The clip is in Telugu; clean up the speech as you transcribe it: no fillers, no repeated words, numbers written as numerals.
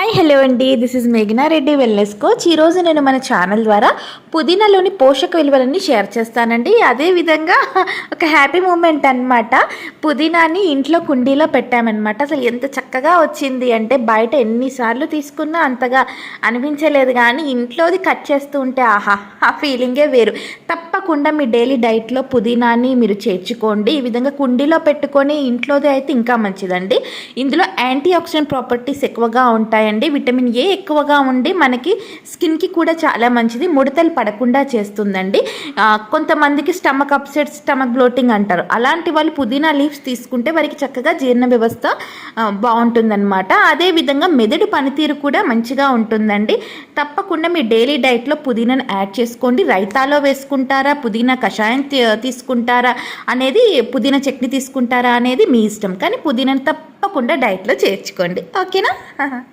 హాయ్ హలో అండి, దిస్ ఇస్ మేఘనా రెడ్డి వెల్నెస్ కోచ్. ఈరోజు నేను మన ఛానల్ ద్వారా పుదీనాలోని పోషక విలువలన్నీ షేర్ చేస్తానండి. అదేవిధంగా ఒక హ్యాపీ మూమెంట్ అనమాట. పుదీనాని ఇంట్లో కుండీలో పెట్టామన్నమాట. అసలు ఎంత చక్కగా వచ్చింది అంటే బయట ఎన్నిసార్లు తీసుకున్నా అంతగా అనిపించలేదు, కానీ ఇంట్లోది కట్ చేస్తూ ఉంటే ఆహా, ఆ ఫీలింగే వేరు. తప్పకుండా మీ డైలీ డైట్లో పుదీనాని మీరు చేర్చుకోండి. ఈ విధంగా కుండీలో పెట్టుకొని ఇంట్లోది అయితే ఇంకా మంచిదండి. ఇందులో యాంటీ ఆక్సిడెంట్ ప్రాపర్టీస్ ఎక్కువగా ఉంటాయండి. విటమిన్ ఏ ఎక్కువగా ఉండి మనకి స్కిన్కి కూడా చాలా మంచిది, ముడతలు పడకుండా చేస్తుందండి. కొంతమందికి స్టమక్ అప్సెట్, స్టమక్ బ్లోటింగ్ అంటారు. అలాంటి వాళ్ళు పుదీనా లీవ్స్ తీసుకుంటే వారికి చక్కగా జీర్ణ వ్యవస్థ బాగుంటుందన్నమాట. అదేవిధంగా మెదడు పనితీరు కూడా మంచిగా ఉంటుందండి. తప్పకుండా మీ డైలీ డైట్లో పుదీనాను యాడ్ చేసుకోండి. రైతాలో వేసుకుంటారా, పుదీనా కషాయం తీసుకుంటారా అనేది, పుదీనా చట్నీ తీసుకుంటారా అనేది మీ ఇష్టం, కానీ పుదీనాను తప్పకుండా డైట్లో చేర్చుకోండి. ఓకేనా?